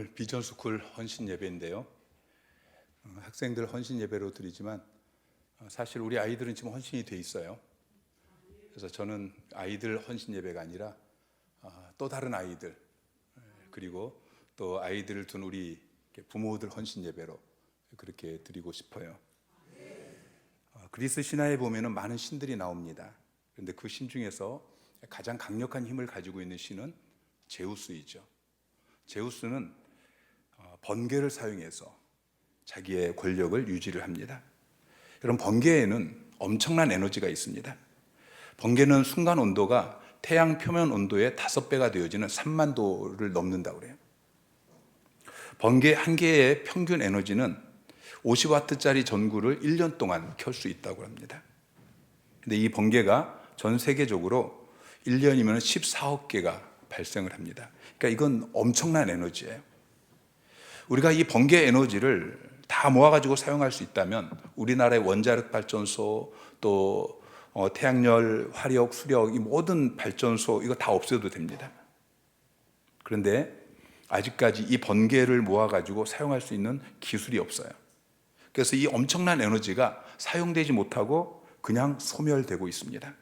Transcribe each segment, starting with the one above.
오늘 비전스쿨 헌신 예배인데요. 학생들 헌신 예배로 드리지만 사실 우리 아이들은 지금 헌신이 돼 있어요. 그래서 저는 아이들 헌신 예배가 아니라 또 다른 아이들, 그리고 또 아이들을 둔 우리 부모들 헌신 예배로 그렇게 드리고 싶어요. 그리스 신화에 보면은 많은 신들이 나옵니다. 그런데 그 신 중에서 가장 강력한 힘을 가지고 있는 신은 제우스이죠. 제우스는 번개를 사용해서 자기의 권력을 유지를 합니다. 여러분, 번개에는 엄청난 에너지가 있습니다. 번개는 순간 온도가 태양 표면 온도의 5배가 되어지는 3만 도를 넘는다고 그래요. 번개 한 개의 평균 에너지는 50와트짜리 전구를 1년 동안 켤 수 있다고 합니다. 근데 이 번개가 전 세계적으로 1년이면 14억 개가 발생을 합니다. 그러니까 이건 엄청난 에너지예요. 우리가 이 번개 에너지를 다 모아가지고 사용할 수 있다면 우리나라의 원자력 발전소, 또 태양열, 화력, 수력, 이 모든 발전소 이거 다 없애도 됩니다. 그런데 아직까지 이 번개를 모아가지고 사용할 수 있는 기술이 없어요. 그래서 이 엄청난 에너지가 사용되지 못하고 그냥 소멸되고 있습니다.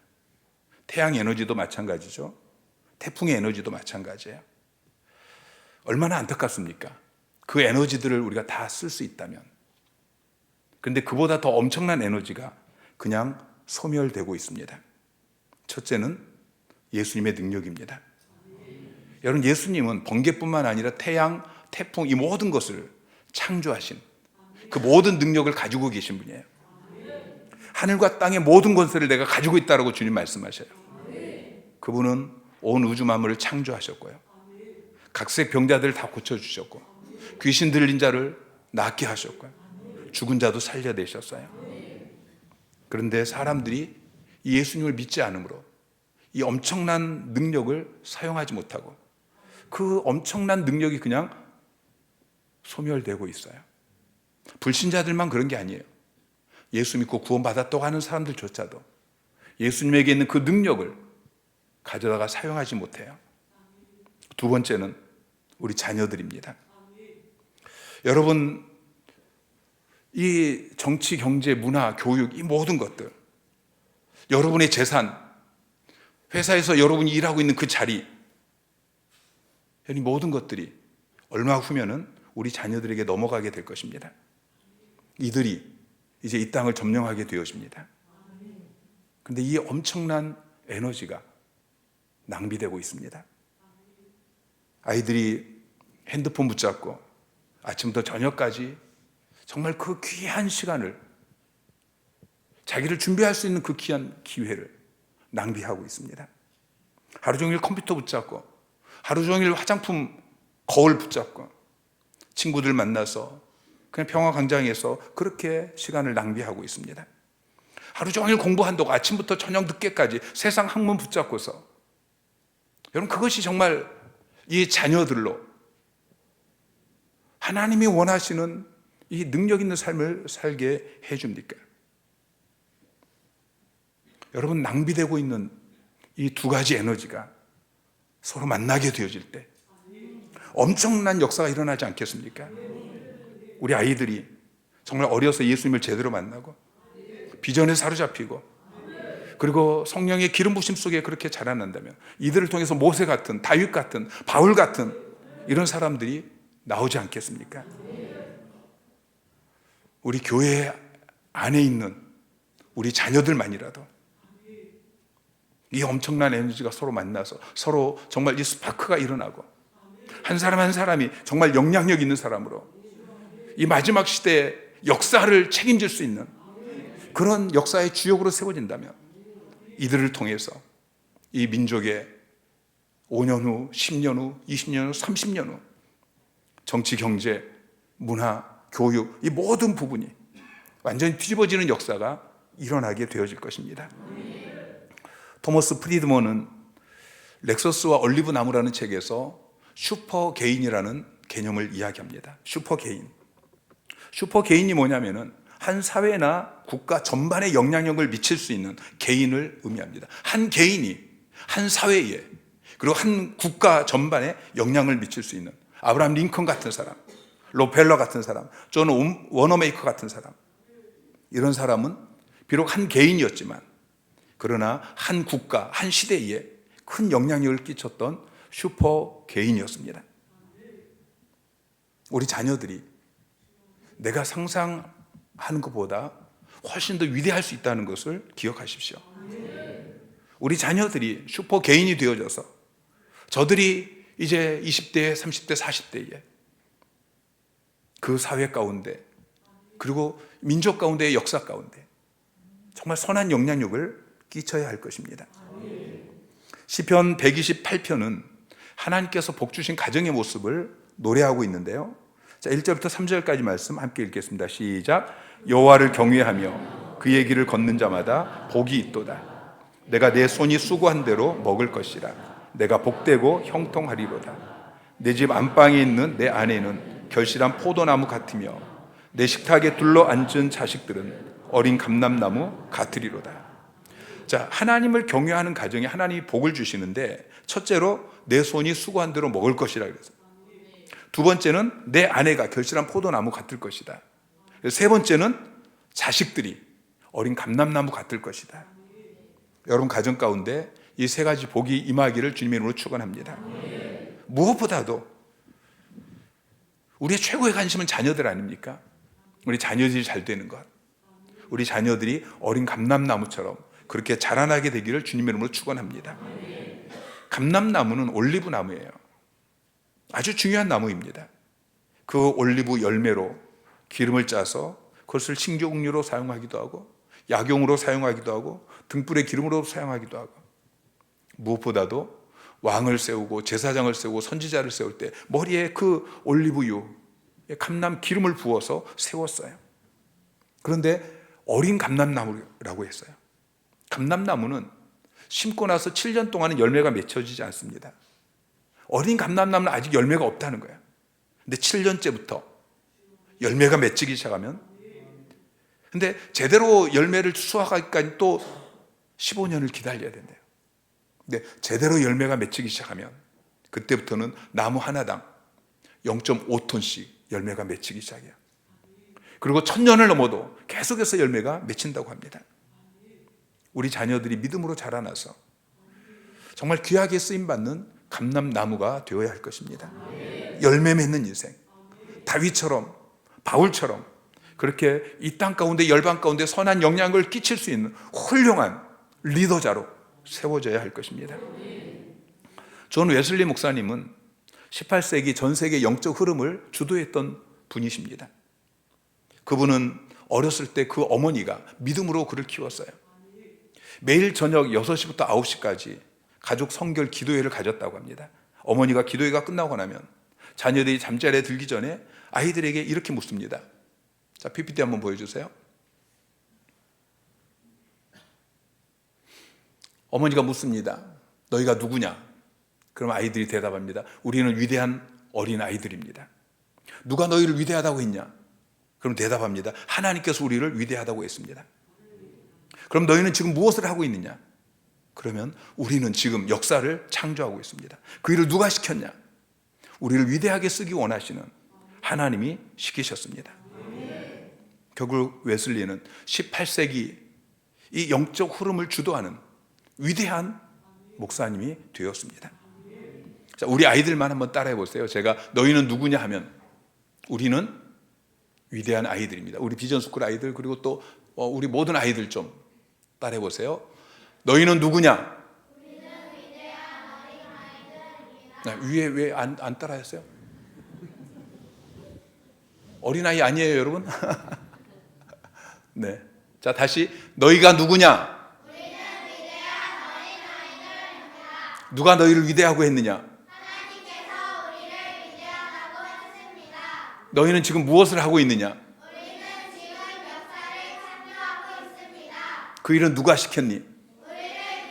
태양 에너지도 마찬가지죠. 태풍의 에너지도 마찬가지예요. 얼마나 안타깝습니까? 그 에너지들을 우리가 다 쓸 수 있다면. 그런데 그보다 더 엄청난 에너지가 그냥 소멸되고 있습니다. 첫째는 예수님의 능력입니다. 여러분, 예수님은 번개뿐만 아니라 태양, 태풍 이 모든 것을 창조하신 그 모든 능력을 가지고 계신 분이에요. 하늘과 땅의 모든 권세를 내가 가지고 있다고 주님 말씀하셔요. 그분은 온 우주 만물을 창조하셨고요, 각색 병자들을 다 고쳐주셨고, 귀신 들린 자를 낫게 하셨고요, 죽은 자도 살려내셨어요. 그런데 사람들이 이 예수님을 믿지 않으므로 이 엄청난 능력을 사용하지 못하고 그 엄청난 능력이 그냥 소멸되고 있어요. 불신자들만 그런 게 아니에요. 예수 믿고 구원받았다고 하는 사람들조차도 예수님에게 있는 그 능력을 가져다가 사용하지 못해요. 두 번째는 우리 자녀들입니다. 여러분, 이 정치, 경제, 문화, 교육 이 모든 것들, 여러분의 재산, 회사에서 여러분이 일하고 있는 그 자리, 이 모든 것들이 얼마 후면은 우리 자녀들에게 넘어가게 될 것입니다. 이들이 이제 이 땅을 점령하게 되어집니다. 그런데 이 엄청난 에너지가 낭비되고 있습니다. 아이들이 핸드폰 붙잡고 아침부터 저녁까지 정말 그 귀한 시간을, 자기를 준비할 수 있는 그 귀한 기회를 낭비하고 있습니다. 하루 종일 컴퓨터 붙잡고, 하루 종일 화장품 거울 붙잡고, 친구들 만나서 그냥 평화광장에서 그렇게 시간을 낭비하고 있습니다. 하루 종일 공부한다고 아침부터 저녁 늦게까지 세상 학문 붙잡고서, 여러분, 그것이 정말 이 자녀들로 하나님이 원하시는 이 능력 있는 삶을 살게 해줍니까? 여러분, 낭비되고 있는 이 두 가지 에너지가 서로 만나게 되어질 때 엄청난 역사가 일어나지 않겠습니까? 우리 아이들이 정말 어려서 예수님을 제대로 만나고 비전에 사로잡히고, 그리고 성령의 기름 부심 속에 그렇게 자라난다면 이들을 통해서 모세 같은, 다윗 같은, 바울 같은 이런 사람들이 나오지 않겠습니까? 우리 교회 안에 있는 우리 자녀들만이라도 이 엄청난 에너지가 서로 만나서 서로 정말 이 스파크가 일어나고, 한 사람 한 사람이 정말 영향력 있는 사람으로 이 마지막 시대의 역사를 책임질 수 있는 그런 역사의 주역으로 세워진다면 이들을 통해서 이 민족의 5년 후, 10년 후, 20년 후, 30년 후 정치, 경제, 문화, 교육 이 모든 부분이 완전히 뒤집어지는 역사가 일어나게 되어질 것입니다. 토머스 프리드먼은 렉서스와 올리브 나무라는 책에서 슈퍼 개인이라는 개념을 이야기합니다. 슈퍼 개인. 슈퍼 개인이 뭐냐면은 한 사회나 국가 전반에 영향력을 미칠 수 있는 개인을 의미합니다. 한 개인이 한 사회에, 그리고 한 국가 전반에 영향을 미칠 수 있는 아브라함 링컨 같은 사람, 록펠러 같은 사람, 존 워너메이커 같은 사람, 이런 사람은 비록 한 개인이었지만 그러나 한 국가, 한 시대에 큰 영향력을 끼쳤던 슈퍼 개인이었습니다. 우리 자녀들이 내가 상상하는 것보다 훨씬 더 위대할 수 있다는 것을 기억하십시오. 우리 자녀들이 슈퍼 개인이 되어져서 저들이 이제 20대, 30대, 40대에 그 사회 가운데 그리고 민족 가운데의 역사 가운데 정말 선한 영향력을 끼쳐야 할 것입니다. 시편 128편은 하나님께서 복 주신 가정의 모습을 노래하고 있는데요. 자, 1절부터 3절까지 말씀 함께 읽겠습니다. 시작. 여호와를 경외하며 그의 길을 걷는 자마다 복이 있도다. 내가 내 손이 수고한 대로 먹을 것이라. 내가 복되고 형통하리로다. 내 집 안방에 있는 내 아내는 결실한 포도나무 같으며 내 식탁에 둘러 앉은 자식들은 어린 감람나무 같으리로다. 자, 하나님을 경외하는 가정에 하나님이 복을 주시는데 첫째로 내 손이 수고한 대로 먹을 것이라 그랬어요. 두 번째는 내 아내가 결실한 포도나무 같을 것이다. 세 번째는 자식들이 어린 감람나무 같을 것이다. 여러분 가정 가운데 이 세 가지 복이 임하기를 주님의 이름으로 축원합니다. 무엇보다도 우리의 최고의 관심은 자녀들 아닙니까? 우리 자녀들이 잘 되는 것, 우리 자녀들이 어린 감람나무처럼 그렇게 자라나게 되기를 주님의 이름으로 축원합니다. 감람나무는 올리브 나무예요. 아주 중요한 나무입니다. 그 올리브 열매로 기름을 짜서 그것을 식용유로 사용하기도 하고 약용으로 사용하기도 하고 등불의 기름으로 사용하기도 하고 무엇보다도 왕을 세우고 제사장을 세우고 선지자를 세울 때 머리에 그 올리브유, 감람 기름을 부어서 세웠어요. 그런데 어린 감람나무라고 했어요. 감람나무는 심고 나서 7년 동안은 열매가 맺혀지지 않습니다. 어린 감람나무는 아직 열매가 없다는 거예요. 근데 7년째부터 열매가 맺히기 시작하면, 근데 제대로 열매를 수확하기까지 또 15년을 기다려야 된대요. 근데 제대로 열매가 맺히기 시작하면 그때부터는 나무 하나당 0.5톤씩 열매가 맺히기 시작해요. 그리고 1000년을 넘어도 계속해서 열매가 맺힌다고 합니다. 우리 자녀들이 믿음으로 자라나서 정말 귀하게 쓰임받는 감람나무가 되어야 할 것입니다. 열매 맺는 인생, 다윗처럼 바울처럼 그렇게 이 땅 가운데 열방 가운데 선한 영향을 끼칠 수 있는 훌륭한 리더자로 세워져야 할 것입니다. 존 웨슬리 목사님은 18세기 전 세계 영적 흐름을 주도했던 분이십니다. 그분은 어렸을 때 그 어머니가 믿음으로 그를 키웠어요. 매일 저녁 6시부터 9시까지 가족 성결 기도회를 가졌다고 합니다. 어머니가 기도회가 끝나고 나면 자녀들이 잠자리에 들기 전에 아이들에게 이렇게 묻습니다. 자, PPT 한번 보여주세요. 어머니가 묻습니다. 너희가 누구냐? 그럼 아이들이 대답합니다. 우리는 위대한 어린 아이들입니다. 누가 너희를 위대하다고 했냐? 그럼 대답합니다. 하나님께서 우리를 위대하다고 했습니다. 그럼 너희는 지금 무엇을 하고 있느냐? 그러면 우리는 지금 역사를 창조하고 있습니다. 그 일을 누가 시켰냐? 우리를 위대하게 쓰기 원하시는 하나님이 시키셨습니다. 결국 웨슬리는 18세기 이 영적 흐름을 주도하는 위대한 목사님이 되었습니다. 자, 우리 아이들만 한번 따라해 보세요. 제가 너희는 누구냐 하면 우리는 위대한 아이들입니다. 우리 비전스쿨 아이들 그리고 또 우리 모든 아이들 좀 따라해 보세요. 너희는 누구냐? 우리는 위대한 어린 아이들입니다. 위에 왜 안 따라했어요? 어린아이 아니에요, 여러분? 네. 자, 다시 너희가 누구냐? 우리는 위대한 어린 아이들입니다. 누가 너희를 위대하고 했느냐? 하나님께서 우리를 위대하다고 했습니다. 너희는 지금 무엇을 하고 있느냐? 우리는 지금 역사를 창조하고 있습니다. 그 일은 누가 시켰니? 우리를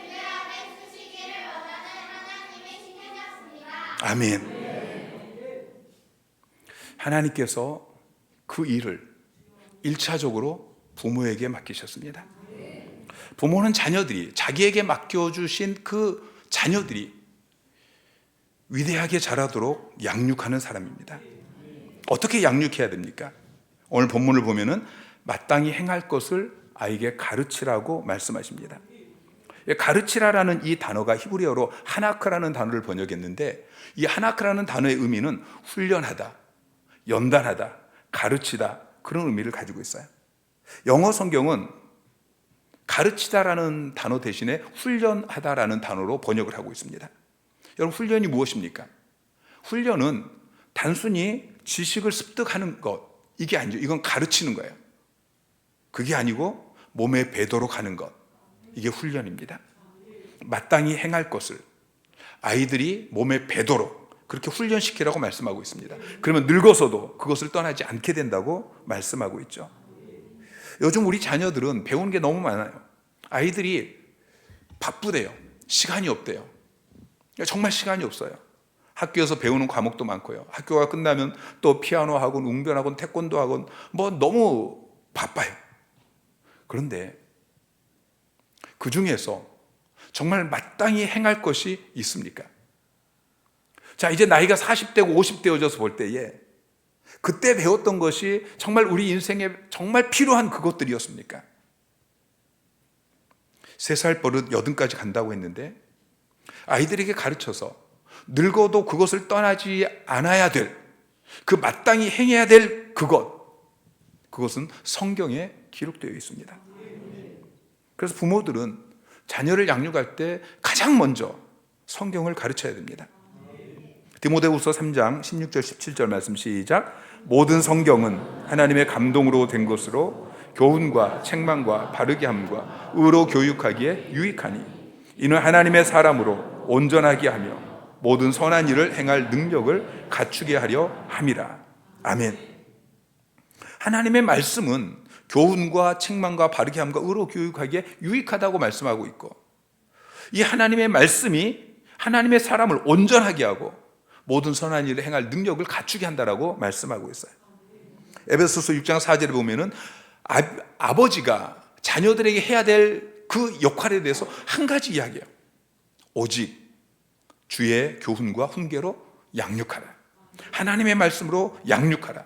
위대하게 쓰시기를 원하는 하나님이 시키셨습니다. 아멘. 하나님께서 그 일을 1차적으로 부모에게 맡기셨습니다. 부모는 자녀들이 자기에게 맡겨주신 그 자녀들이 위대하게 자라도록 양육하는 사람입니다. 어떻게 양육해야 됩니까? 오늘 본문을 보면은 마땅히 행할 것을 아이에게 가르치라고 말씀하십니다. 가르치라라는 이 단어가 히브리어로 하나크라는 단어를 번역했는데, 이 하나크라는 단어의 의미는 훈련하다, 연단하다, 가르치다, 그런 의미를 가지고 있어요. 영어 성경은 가르치다라는 단어 대신에 훈련하다라는 단어로 번역을 하고 있습니다. 여러분, 훈련이 무엇입니까? 훈련은 단순히 지식을 습득하는 것, 이게 아니죠. 이건 가르치는 거예요. 그게 아니고 몸에 배도록 하는 것, 이게 훈련입니다. 마땅히 행할 것을 아이들이 몸에 배도록 그렇게 훈련시키라고 말씀하고 있습니다. 그러면 늙어서도 그것을 떠나지 않게 된다고 말씀하고 있죠. 요즘 우리 자녀들은 배우는 게 너무 많아요. 아이들이 바쁘대요. 시간이 없대요. 정말 시간이 없어요. 학교에서 배우는 과목도 많고요. 학교가 끝나면 또 피아노 학원, 웅변 학원, 태권도 학원, 너무 바빠요. 그런데 그 중에서 정말 마땅히 행할 것이 있습니까? 자, 이제 나이가 40대고 50대여져서 볼 때에 그때 배웠던 것이 정말 우리 인생에 정말 필요한 그것들이었습니까? 3살 버릇 80까지 간다고 했는데, 아이들에게 가르쳐서 늙어도 그것을 떠나지 않아야 될, 그 마땅히 행해야 될 그것은 성경에 기록되어 있습니다. 그래서 부모들은 자녀를 양육할 때 가장 먼저 성경을 가르쳐야 됩니다. 디모데후서 3장 16절 17절 말씀 시작. 모든 성경은 하나님의 감동으로 된 것으로 교훈과 책망과 바르게 함과 의로 교육하기에 유익하니 이는 하나님의 사람으로 온전하게 하며 모든 선한 일을 행할 능력을 갖추게 하려 함이라. 아멘. 하나님의 말씀은 교훈과 책망과 바르게 함과 의로 교육하기에 유익하다고 말씀하고 있고, 이 하나님의 말씀이 하나님의 사람을 온전하게 하고 모든 선한 일을 행할 능력을 갖추게 한다라고 말씀하고 있어요. 에베소서 6장 4절에 보면은 아버지가 자녀들에게 해야 될 그 역할에 대해서 한 가지 이야기해요. 오직 주의 교훈과 훈계로 양육하라. 하나님의 말씀으로 양육하라.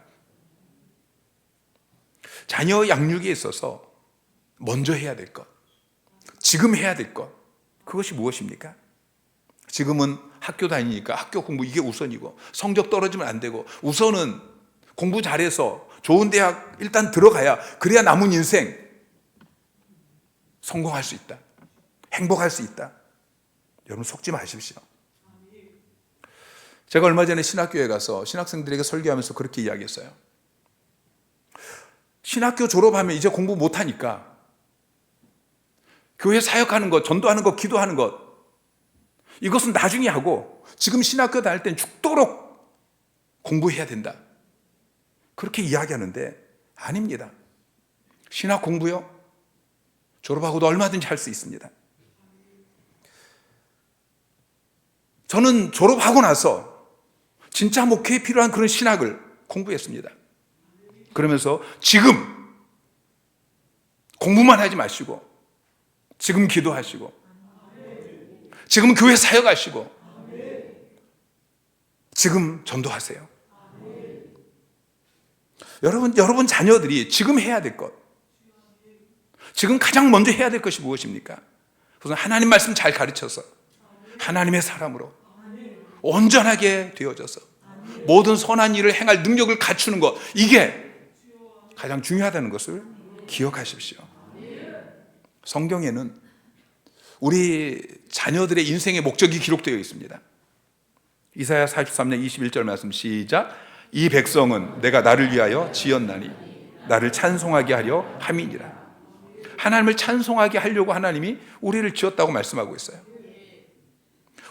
자녀 양육에 있어서 먼저 해야 될 것, 지금 해야 될 것, 그것이 무엇입니까? 지금은 학교 다니니까 학교 공부 이게 우선이고, 성적 떨어지면 안 되고, 우선은 공부 잘해서 좋은 대학 일단 들어가야, 그래야 남은 인생 성공할 수 있다, 행복할 수 있다. 여러분, 속지 마십시오. 제가 얼마 전에 신학교에 가서 신학생들에게 설교하면서 그렇게 이야기했어요. 신학교 졸업하면 이제 공부 못하니까 교회 사역하는 것, 전도하는 것, 기도하는 것, 이것은 나중에 하고 지금 신학교 다닐 땐 죽도록 공부해야 된다, 그렇게 이야기하는데 아닙니다. 신학 공부요? 졸업하고도 얼마든지 할 수 있습니다. 저는 졸업하고 나서 진짜 목회에 필요한 그런 신학을 공부했습니다. 그러면서 지금 공부만 하지 마시고 지금 기도하시고 지금 교회 사역하시고 지금 전도하세요. 여러분 자녀들이 지금 해야 될 것, 지금 가장 먼저 해야 될 것이 무엇입니까? 우선 하나님 말씀 잘 가르쳐서 하나님의 사람으로 온전하게 되어져서 모든 선한 일을 행할 능력을 갖추는 것, 이게 가장 중요하다는 것을 기억하십시오. 성경에는 우리 자녀들의 인생의 목적이 기록되어 있습니다. 이사야 43장 21절 말씀 시작. 이 백성은 내가 나를 위하여 지었나니 나를 찬송하게 하려 함이니라. 하나님을 찬송하게 하려고 하나님이 우리를 지었다고 말씀하고 있어요.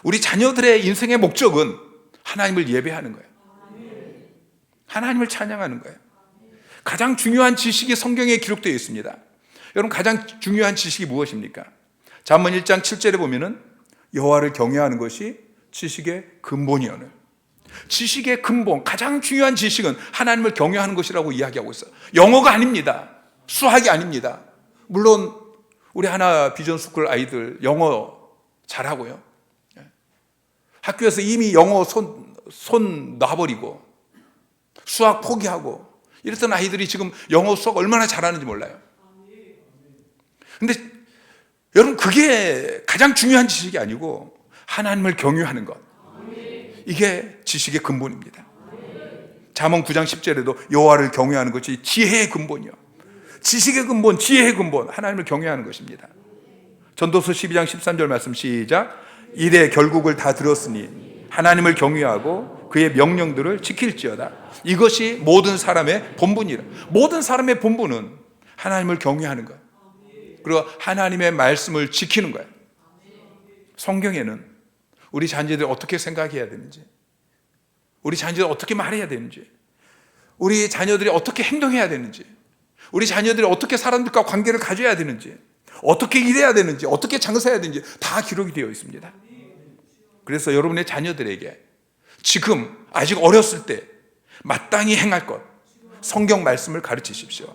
우리 자녀들의 인생의 목적은 하나님을 예배하는 거예요. 하나님을 찬양하는 거예요. 가장 중요한 지식이 성경에 기록되어 있습니다. 여러분, 가장 중요한 지식이 무엇입니까? 잠언 1장 7절에 보면은 여호와를 경외하는 것이 지식의 근본이오늘. 지식의 근본, 가장 중요한 지식은 하나님을 경외하는 것이라고 이야기하고 있어요. 영어가 아닙니다. 수학이 아닙니다. 물론 우리 하나 비전 스쿨 아이들 영어 잘하고요. 학교에서 이미 영어 손 놔버리고 수학 포기하고 이랬던 아이들이 지금 영어 수학 얼마나 잘하는지 몰라요. 근데 여러분, 그게 가장 중요한 지식이 아니고 하나님을 경유하는 것, 이게 지식의 근본입니다. 잠언 9장 10절에도 여호와를 경외하는 것이 지혜의 근본이요, 지식의 근본, 지혜의 근본, 하나님을 경외하는 것입니다. 전도서 12장 13절 말씀 시작. 이래 결국을 다 들었으니 하나님을 경외하고 그의 명령들을 지킬지어다. 이것이 모든 사람의 본분이라. 모든 사람의 본분은 하나님을 경외하는 것, 그리고 하나님의 말씀을 지키는 거예요. 성경에는 우리 자녀들이 어떻게 생각해야 되는지, 우리 자녀들이 어떻게 말해야 되는지, 우리 자녀들이 어떻게 행동해야 되는지, 우리 자녀들이 어떻게 사람들과 관계를 가져야 되는지, 어떻게 일해야 되는지, 어떻게 장사해야 되는지 다 기록이 되어 있습니다. 그래서 여러분의 자녀들에게 지금 아직 어렸을 때 마땅히 행할 것, 성경 말씀을 가르치십시오.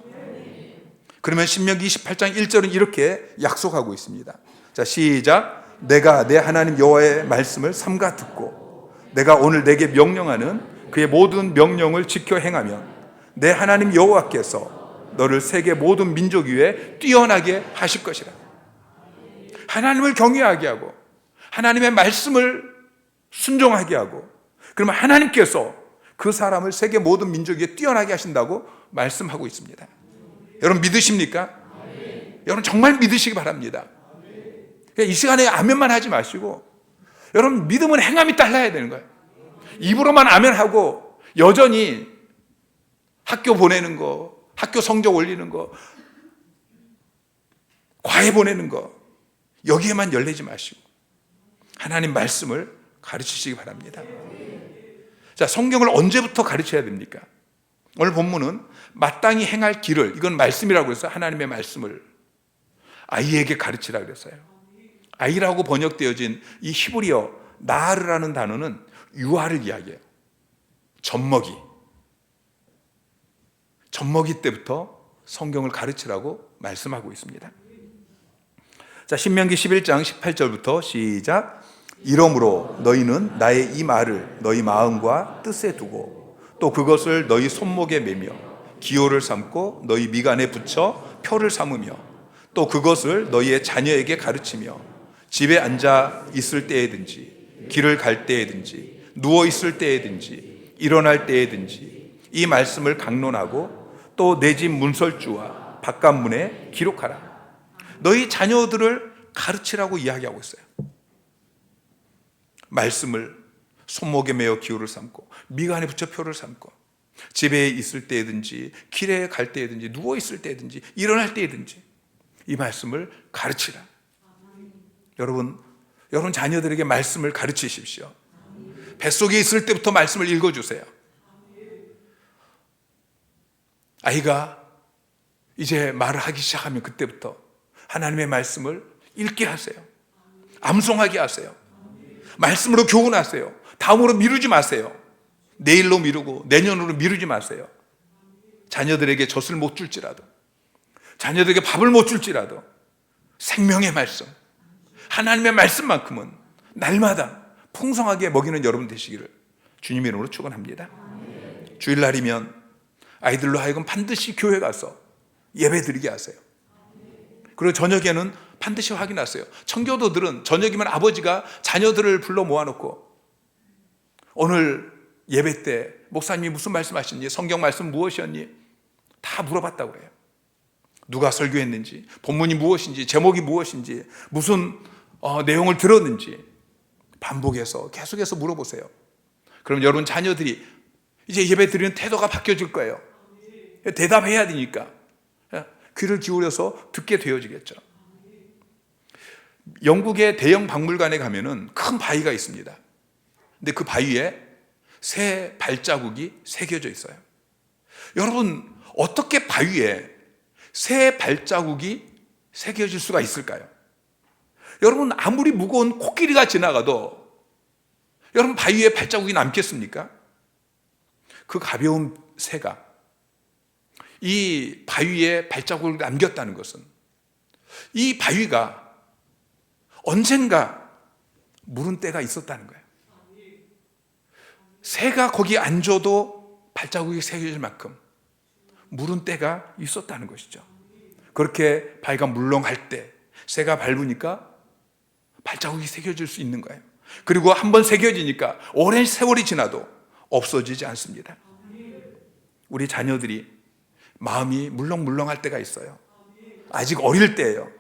그러면 신명기 28장 1절은 이렇게 약속하고 있습니다. 자, 시작. 내가 내 하나님 여호와의 말씀을 삼가 듣고 내가 오늘 내게 명령하는 그의 모든 명령을 지켜 행하면 내 하나님 여호와께서 너를 세계 모든 민족 위에 뛰어나게 하실 것이라. 하나님을 경외하게 하고 하나님의 말씀을 순종하게 하고, 그러면 하나님께서 그 사람을 세계 모든 민족 위에 뛰어나게 하신다고 말씀하고 있습니다. 여러분 믿으십니까? 여러분 정말 믿으시기 바랍니다. 이 시간에 아멘만 하지 마시고, 여러분 믿음은 행함이 따라야 되는 거예요. 입으로만 아멘하고 여전히 학교 보내는 거, 학교 성적 올리는 거, 과외 보내는 거, 여기에만 열리지 마시고 하나님 말씀을 가르치시기 바랍니다. 자, 성경을 언제부터 가르쳐야 됩니까? 오늘 본문은 마땅히 행할 길을, 이건 말씀이라고 해서 하나님의 말씀을 아이에게 가르치라 그랬어요. 아이라고 번역되어진 이 히브리어 나르라는 단어는 유아를 이야기해요. 젖먹이 때부터 성경을 가르치라고 말씀하고 있습니다. 자, 신명기 11장 18절부터 시작. 이러므로 너희는 나의 이 말을 너희 마음과 뜻에 두고 또 그것을 너희 손목에 매며 기호를 삼고 너희 미간에 붙여 표를 삼으며 또 그것을 너희의 자녀에게 가르치며 집에 앉아 있을 때에든지 길을 갈 때에든지 누워 있을 때에든지 일어날 때에든지 이 말씀을 강론하고 또 내 집 문설주와 바깥문에 기록하라. 너희 자녀들을 가르치라고 이야기하고 있어요. 말씀을 손목에 매어 기호를 삼고 미간에 붙여 표를 삼고 집에 있을 때든지 길에 갈 때든지 누워 있을 때든지 일어날 때든지 이 말씀을 가르치라. 여러분 자녀들에게 말씀을 가르치십시오. 뱃속에 있을 때부터 말씀을 읽어주세요. 아이가 이제 말을 하기 시작하면 그때부터 하나님의 말씀을 읽게 하세요. 암송하게 하세요. 말씀으로 교훈하세요. 다음으로 미루지 마세요. 내일로 미루고 내년으로 미루지 마세요. 자녀들에게 젖을 못 줄지라도, 자녀들에게 밥을 못 줄지라도 생명의 말씀, 하나님의 말씀만큼은 날마다 풍성하게 먹이는 여러분 되시기를 주님의 이름으로 축원합니다. 주일날이면 아이들로 하여금 반드시 교회 가서 예배 드리게 하세요. 그리고 저녁에는 반드시 확인하세요. 청교도들은 저녁이면 아버지가 자녀들을 불러 모아놓고 오늘 예배 때 목사님이 무슨 말씀하셨니? 성경 말씀 무엇이었니? 다 물어봤다고 해요. 누가 설교했는지, 본문이 무엇인지, 제목이 무엇인지, 무슨 내용을 들었는지 반복해서 계속해서 물어보세요. 그럼 여러분 자녀들이 이제 예배 드리는 태도가 바뀌어질 거예요. 대답해야 되니까 귀를 기울여서 듣게 되어지겠죠. 영국의 대형 박물관에 가면은 큰 바위가 있습니다. 근데 그 바위에 새 발자국이 새겨져 있어요. 여러분, 어떻게 바위에 새 발자국이 새겨질 수가 있을까요? 여러분, 아무리 무거운 코끼리가 지나가도 여러분 바위에 발자국이 남겠습니까? 그 가벼운 새가 이 바위에 발자국을 남겼다는 것은 이 바위가 언젠가 물은 때가 있었다는 거예요. 새가 거기 앉아도 발자국이 새겨질 만큼 물은 때가 있었다는 것이죠. 그렇게 바위가 물렁할 때 새가 밟으니까 발자국이 새겨질 수 있는 거예요. 그리고 한번 새겨지니까 오랜 세월이 지나도 없어지지 않습니다. 우리 자녀들이 마음이 물렁물렁할 때가 있어요. 아직 어릴 때예요.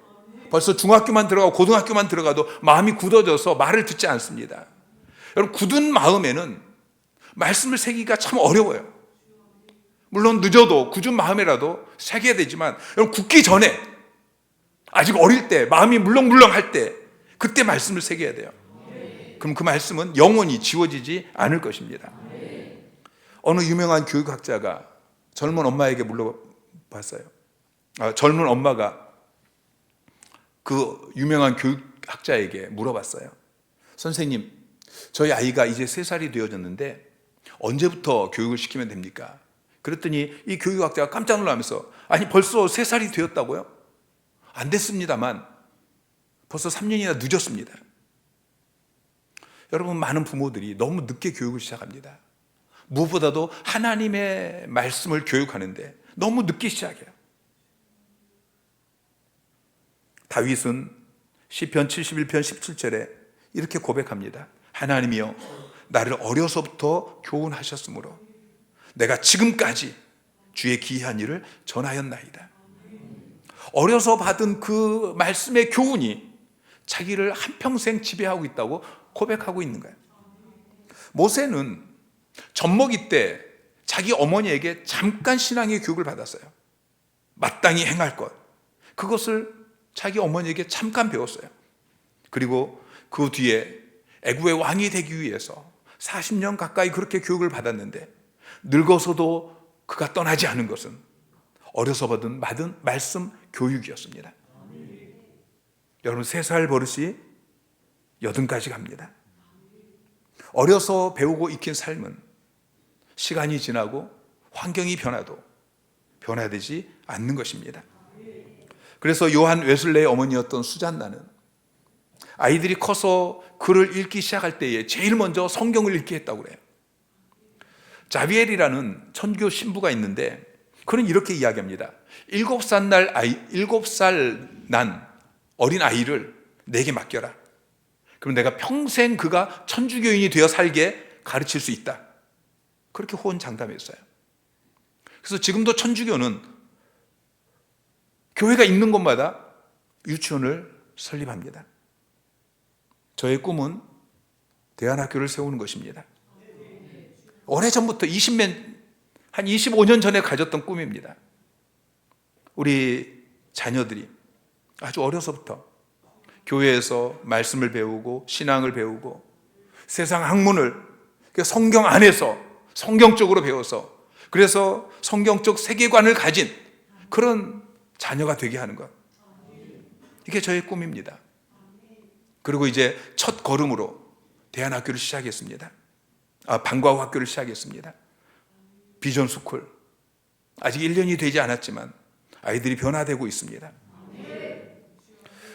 벌써 중학교만 들어가고 고등학교만 들어가도 마음이 굳어져서 말을 듣지 않습니다. 여러분, 굳은 마음에는 말씀을 새기기가 참 어려워요. 물론 늦어도 굳은 마음이라도 새겨야 되지만, 여러분, 굳기 전에 아직 어릴 때 마음이 물렁물렁할 때 그때 말씀을 새겨야 돼요. 그럼 그 말씀은 영원히 지워지지 않을 것입니다. 어느 유명한 교육학자가 젊은 엄마에게 물어봤어요. 젊은 엄마가 그 유명한 교육학자에게 물어봤어요. 선생님, 저희 아이가 이제 3살이 되어졌는데 언제부터 교육을 시키면 됩니까? 그랬더니 이 교육학자가 깜짝 놀라면서, 아니 벌써 3살이 되었다고요? 안 됐습니다만 벌써 3년이나 늦었습니다. 여러분, 많은 부모들이 너무 늦게 교육을 시작합니다. 무엇보다도 하나님의 말씀을 교육하는데 너무 늦게 시작해요. 다윗은 시편 71편 17절에 이렇게 고백합니다. 하나님이여, 나를 어려서부터 교훈하셨으므로 내가 지금까지 주의 기이한 일을 전하였나이다. 어려서 받은 그 말씀의 교훈이 자기를 한평생 지배하고 있다고 고백하고 있는 거예요. 모세는 젖먹이 때 자기 어머니에게 잠깐 신앙의 교육을 받았어요. 마땅히 행할 것, 그것을 자기 어머니에게 잠깐 배웠어요. 그리고 그 뒤에 애굽의 왕이 되기 위해서 40년 가까이 그렇게 교육을 받았는데 늙어서도 그가 떠나지 않은 것은 어려서 받은 말씀 교육이었습니다. 여러분, 3살 버릇이 80까지 갑니다. 어려서 배우고 익힌 삶은 시간이 지나고 환경이 변화도 변화되지 않는 것입니다. 그래서 요한 웨슬레의 어머니였던 수잔나는 아이들이 커서 글을 읽기 시작할 때에 제일 먼저 성경을 읽게 했다고 그래요. 자비엘이라는 천교 신부가 있는데 그는 이렇게 이야기합니다. 7살 난 어린 아이를 내게 맡겨라. 그럼 내가 평생 그가 천주교인이 되어 살게 가르칠 수 있다. 그렇게 호언장담했어요. 그래서 지금도 천주교는 교회가 있는 곳마다 유치원을 설립합니다. 저의 꿈은 대안학교를 세우는 것입니다. 오래전부터 한 25년 전에 가졌던 꿈입니다. 우리 자녀들이 아주 어려서부터 교회에서 말씀을 배우고 신앙을 배우고 세상 학문을 성경 안에서 성경적으로 배워서 그래서 성경적 세계관을 가진 그런 자녀가 되게 하는 것, 이게 저의 꿈입니다. 그리고 이제 첫 걸음으로 대안학교를 시작했습니다. 방과후 학교를 시작했습니다. 비전 스쿨, 아직 1년이 되지 않았지만 아이들이 변화되고 있습니다.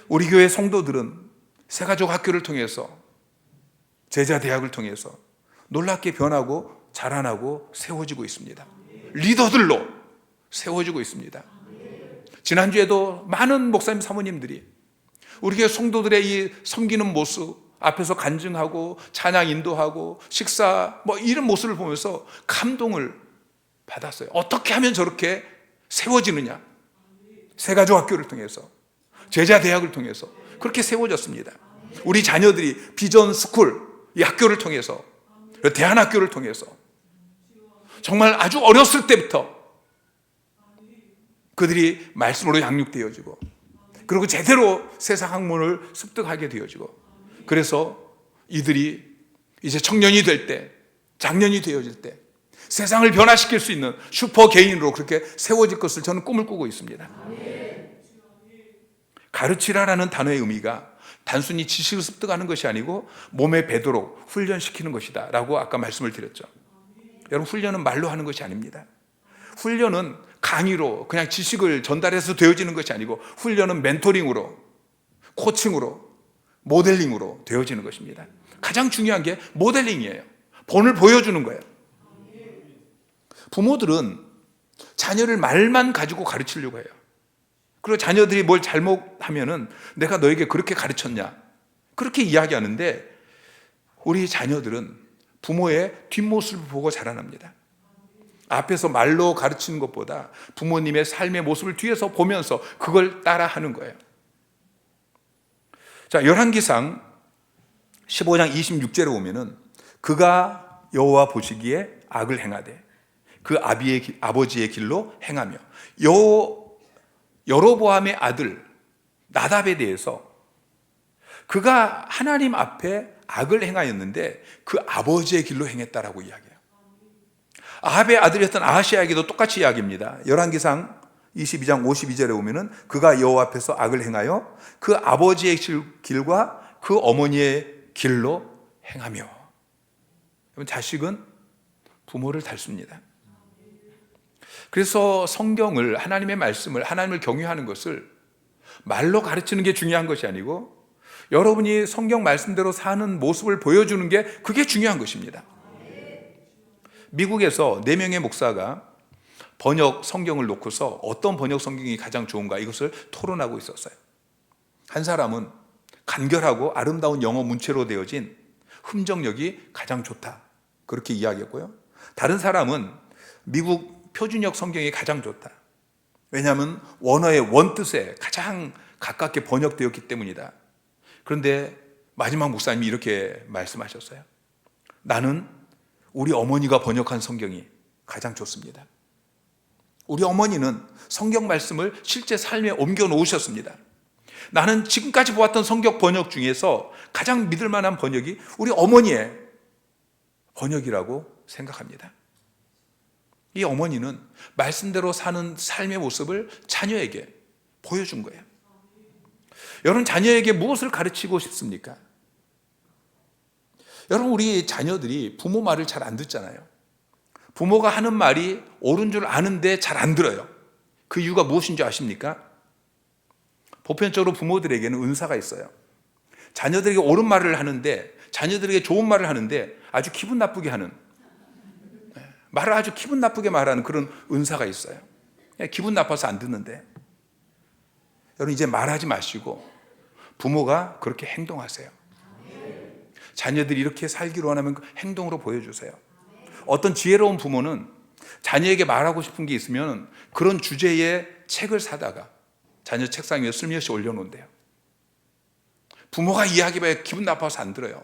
우리 교회 성도들은 새가족 학교를 통해서, 제자 대학을 통해서 놀랍게 변하고 자라나고 세워지고 있습니다. 리더들로 세워지고 있습니다. 지난주에도 많은 목사님 사모님들이 우리 교회 성도들의 이 섬기는 모습 앞에서 간증하고 찬양 인도하고 식사 이런 모습을 보면서 감동을 받았어요. 어떻게 하면 저렇게 세워지느냐? 새가족 학교를 통해서, 제자 대학을 통해서 그렇게 세워졌습니다. 우리 자녀들이 비전 스쿨, 이 학교를 통해서, 대안학교를 통해서 정말 아주 어렸을 때부터 그들이 말씀으로 양육되어지고, 그리고 제대로 세상 학문을 습득하게 되어지고, 그래서 이들이 이제 청년이 될 때, 장년이 되어질 때 세상을 변화시킬 수 있는 슈퍼 개인으로 그렇게 세워질 것을 저는 꿈을 꾸고 있습니다. 가르치라라는 단어의 의미가 단순히 지식을 습득하는 것이 아니고 몸에 배도록 훈련시키는 것이다 라고 아까 말씀을 드렸죠. 여러분, 훈련은 말로 하는 것이 아닙니다. 훈련은 강의로 그냥 지식을 전달해서 되어지는 것이 아니고 훈련은 멘토링으로, 코칭으로, 모델링으로 되어지는 것입니다. 가장 중요한 게 모델링이에요. 본을 보여주는 거예요. 부모들은 자녀를 말만 가지고 가르치려고 해요. 그리고 자녀들이 뭘 잘못하면은 내가 너에게 그렇게 가르쳤냐, 그렇게 이야기하는데, 우리 자녀들은 부모의 뒷모습을 보고 자라납니다. 앞에서 말로 가르치는 것보다 부모님의 삶의 모습을 뒤에서 보면서 그걸 따라하는 거예요. 자, 열왕기상 15장 26절에 보면은 그가 여호와 보시기에 악을 행하되 그 아버지의 길로 행하며, 여로보암의 아들 나답에 대해서 그가 하나님 앞에 악을 행하였는데 그 아버지의 길로 행했다라고 이야기해요. 아합의 아들이었던 아하시야에게도 똑같이 이야기합니다. 열왕기상 22장 52절에 보면은 그가 여호와 앞에서 악을 행하여 그 아버지의 길과 그 어머니의 길로 행하며. 자식은 부모를 닮습니다. 그래서 성경을, 하나님의 말씀을, 하나님을 경외하는 것을 말로 가르치는 게 중요한 것이 아니고 여러분이 성경 말씀대로 사는 모습을 보여주는 게, 그게 중요한 것입니다. 미국에서 4명의 목사가 번역 성경을 놓고서 어떤 번역 성경이 가장 좋은가, 이것을 토론하고 있었어요. 한 사람은 간결하고 아름다운 영어 문체로 되어진 흠정력이 가장 좋다, 그렇게 이야기했고요. 다른 사람은 미국 표준역 성경이 가장 좋다. 왜냐하면 원어의 원뜻에 가장 가깝게 번역되었기 때문이다. 그런데 마지막 목사님이 이렇게 말씀하셨어요. 나는 우리 어머니가 번역한 성경이 가장 좋습니다. 우리 어머니는 성경 말씀을 실제 삶에 옮겨 놓으셨습니다. 나는 지금까지 보았던 성경 번역 중에서 가장 믿을 만한 번역이 우리 어머니의 번역이라고 생각합니다. 이 어머니는 말씀대로 사는 삶의 모습을 자녀에게 보여준 거예요. 여러분, 자녀에게 무엇을 가르치고 싶습니까? 여러분, 우리 자녀들이 부모 말을 잘 안 듣잖아요. 부모가 하는 말이 옳은 줄 아는데 잘 안 들어요. 그 이유가 무엇인 줄 아십니까? 보편적으로 부모들에게는 은사가 있어요. 자녀들에게 옳은 말을 하는데, 자녀들에게 좋은 말을 하는데 아주 기분 나쁘게 하는, 말을 아주 기분 나쁘게 말하는 그런 은사가 있어요. 기분 나빠서 안 듣는데. 여러분, 이제 말하지 마시고 부모가 그렇게 행동하세요. 자녀들이 이렇게 살기로 원하면 그 행동으로 보여주세요. 어떤 지혜로운 부모는 자녀에게 말하고 싶은 게 있으면 그런 주제의 책을 사다가 자녀 책상 위에 슬며시 올려놓은대요. 부모가 이야기해봐야 기분 나빠서 안 들어요.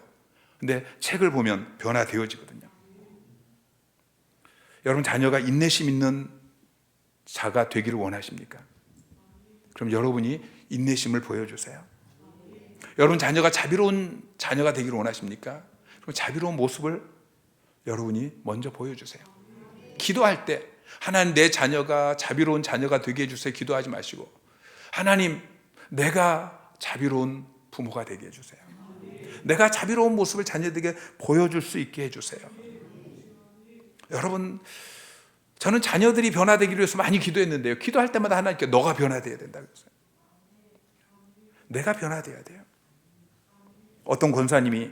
근데 책을 보면 변화되어지거든요. 여러분, 자녀가 인내심 있는 자가 되기를 원하십니까? 그럼 여러분이 인내심을 보여주세요. 여러분, 자녀가 자비로운 자녀가 되기를 원하십니까? 그럼 자비로운 모습을 여러분이 먼저 보여주세요. 기도할 때 하나님, 내 자녀가 자비로운 자녀가 되게 해주세요, 기도하지 마시고 하나님, 내가 자비로운 부모가 되게 해주세요. 내가 자비로운 모습을 자녀들에게 보여줄 수 있게 해주세요. 여러분, 저는 자녀들이 변화되기를 위해서 많이 기도했는데요, 기도할 때마다 하나님께 너가 변화되어야 된다 그랬어요. 내가 변화되어야 돼요. 어떤 권사님이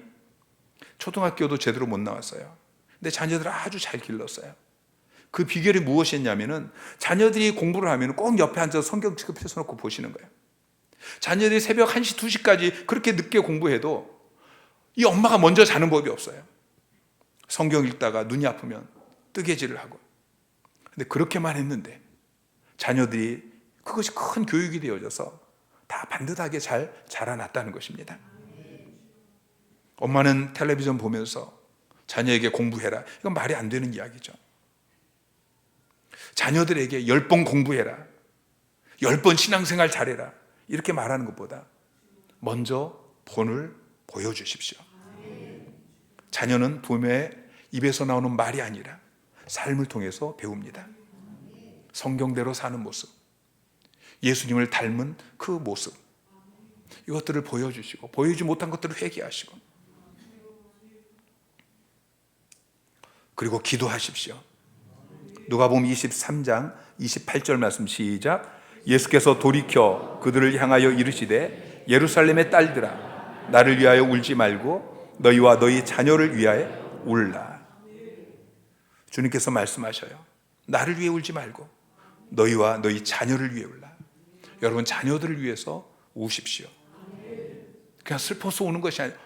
초등학교도 제대로 못 나왔어요. 근데 자녀들을 아주 잘 길렀어요. 그 비결이 무엇이었냐면은, 자녀들이 공부를 하면 꼭 옆에 앉아서 성경책을 펴서놓고 보시는 거예요. 자녀들이 새벽 1시, 2시까지 그렇게 늦게 공부해도 이 엄마가 먼저 자는 법이 없어요. 성경 읽다가 눈이 아프면 뜨개질을 하고. 근데 그렇게만 했는데 자녀들이 그것이 큰 교육이 되어져서 다 반듯하게 잘 자라났다는 것입니다. 엄마는 텔레비전 보면서 자녀에게 공부해라, 이건 말이 안 되는 이야기죠. 자녀들에게 10번 공부해라, 10번 신앙생활 잘해라, 이렇게 말하는 것보다 먼저 본을 보여주십시오. 자녀는 부모의 입에서 나오는 말이 아니라 삶을 통해서 배웁니다. 성경대로 사는 모습, 예수님을 닮은 그 모습, 이것들을 보여주시고, 보여주지 못한 것들을 회개하시고, 그리고 기도하십시오. 누가복음 23장 28절 말씀 시작. 예수께서 돌이켜 그들을 향하여 이르시되 예루살렘의 딸들아, 나를 위하여 울지 말고 너희와 너희 자녀를 위하여 울라. 주님께서 말씀하셔요. 나를 위해 울지 말고 너희와 너희 자녀를 위해 울라. 여러분, 자녀들을 위해서 우십시오. 그냥 슬퍼서 우는 것이 아니라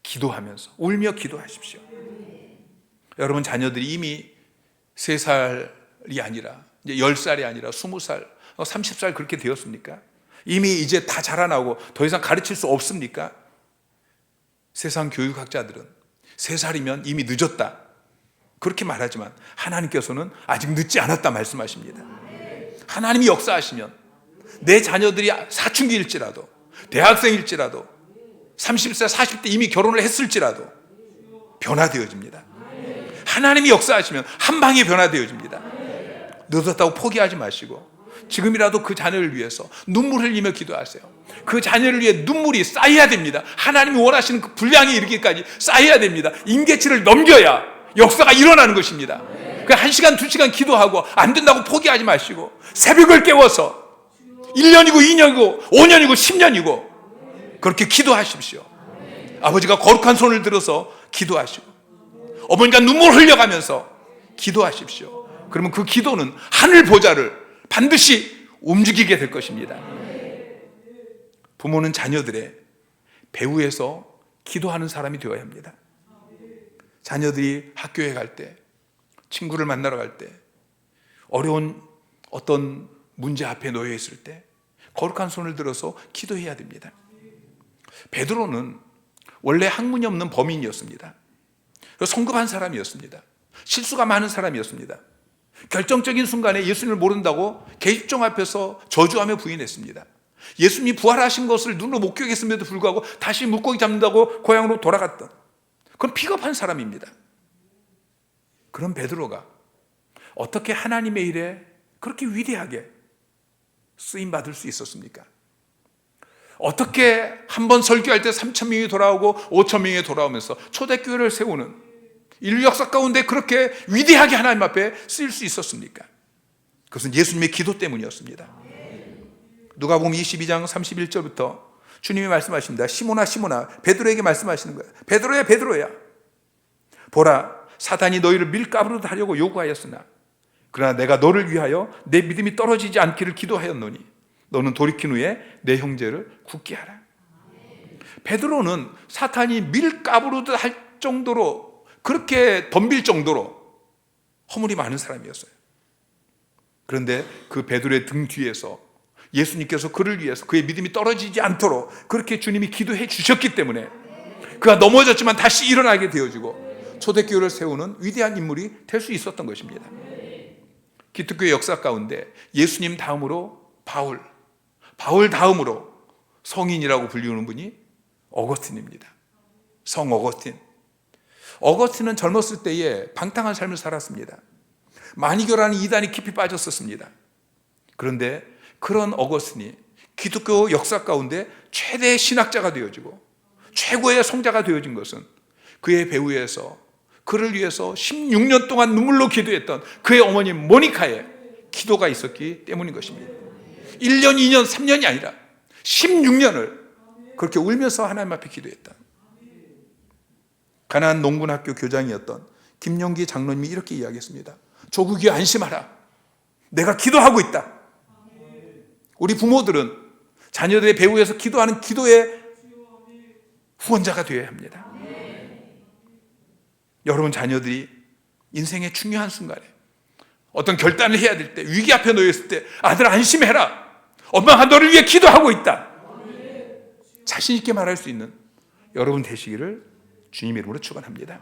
기도하면서 울며 기도하십시오. 여러분, 자녀들이 이미 3살이 아니라 이제 10살이 아니라 20살, 30살 그렇게 되었습니까? 이미 이제 다 자라나고 더 이상 가르칠 수 없습니까? 세상 교육학자들은 3살이면 이미 늦었다 그렇게 말하지만 하나님께서는 아직 늦지 않았다 말씀하십니다. 하나님이 역사하시면 내 자녀들이 사춘기일지라도 대학생일지라도 30세 40대 이미 결혼을 했을지라도 변화되어집니다. 하나님이 역사하시면 한 방에 변화되어집니다. 늦었다고 포기하지 마시고 지금이라도 그 자녀를 위해서 눈물 흘리며 기도하세요. 그 자녀를 위해 눈물이 쌓여야 됩니다. 하나님이 원하시는 그 분량에 이르기까지 쌓여야 됩니다. 임계치를 넘겨야 역사가 일어나는 것입니다. 그 1시간 2시간 기도하고 안 된다고 포기하지 마시고 새벽을 깨워서 1년이고 2년이고 5년이고 10년이고 그렇게 기도하십시오. 아버지가 거룩한 손을 들어서 기도하시고 어머니가 눈물 흘려가면서 기도하십시오. 그러면 그 기도는 하늘 보좌를 반드시 움직이게 될 것입니다. 부모는 자녀들의 배후에서 기도하는 사람이 되어야 합니다. 자녀들이 학교에 갈 때, 친구를 만나러 갈 때, 어려운 어떤 문제 앞에 놓여 있을 때 거룩한 손을 들어서 기도해야 됩니다. 베드로는 원래 학문이 없는 범인이었습니다. 성급한 사람이었습니다. 실수가 많은 사람이었습니다. 결정적인 순간에 예수님을 모른다고 계집종 앞에서 저주하며 부인했습니다. 예수님이 부활하신 것을 눈으로 목격했음에도 불구하고 다시 물고기 잡는다고 고향으로 돌아갔던 그런 비겁한 사람입니다. 그런 베드로가 어떻게 하나님의 일에 그렇게 위대하게 쓰임받을 수 있었습니까? 어떻게 한 번 설교할 때 3,000명이 돌아오고 5,000명이 돌아오면서 초대교회를 세우는 인류 역사 가운데 그렇게 위대하게 하나님 앞에 쓰일 수 있었습니까? 그것은 예수님의 기도 때문이었습니다. 누가복음 22장 31절부터 주님이 말씀하십니다. 시몬아 시몬아, 베드로에게 말씀하시는 거예요. 베드로야 베드로야, 보라 사단이 너희를 밀가부르듯 하려고 요구하였으나 그러나 내가 너를 위하여 내 믿음이 떨어지지 않기를 기도하였노니 너는 돌이킨 후에 내 형제를 굳게 하라. 베드로는 사탄이 밀가부르듯 할 정도로 그렇게 덤빌 정도로 허물이 많은 사람이었어요. 그런데 그 베드로의 등 뒤에서 예수님께서 그를 위해서 그의 믿음이 떨어지지 않도록 그렇게 주님이 기도해 주셨기 때문에 그가 넘어졌지만 다시 일어나게 되어지고 초대교회를 세우는 위대한 인물이 될 수 있었던 것입니다. 기독교의 역사 가운데 예수님 다음으로 바울 다음으로 성인이라고 불리우는 분이 어거스틴입니다. 성 어거스틴. 어거스틴은 젊었을 때에 방탕한 삶을 살았습니다. 마니교라는 이단이 깊이 빠졌었습니다. 그런데 그런 어거스틴이 기독교 역사 가운데 최대의 신학자가 되어지고 최고의 성자가 되어진 것은 그의 배후에서 그를 위해서 16년 동안 눈물로 기도했던 그의 어머니 모니카의 기도가 있었기 때문인 것입니다. 1년, 2년, 3년이 아니라 16년을 그렇게 울면서 하나님 앞에 기도했다. 가나안 농군학교 교장이었던 김용기 장로님이 이렇게 이야기했습니다. 조국이 안심하라. 내가 기도하고 있다. 우리 부모들은 자녀들의 배후에서 기도하는 기도의 후원자가 되어야 합니다. 여러분 자녀들이 인생의 중요한 순간에 어떤 결단을 해야 될 때, 위기 앞에 놓였을 때 아들 안심해라. 엄마가 너를 위해 기도하고 있다. 자신 있게 말할 수 있는 여러분 되시기를 주님의 이름으로 축원합니다.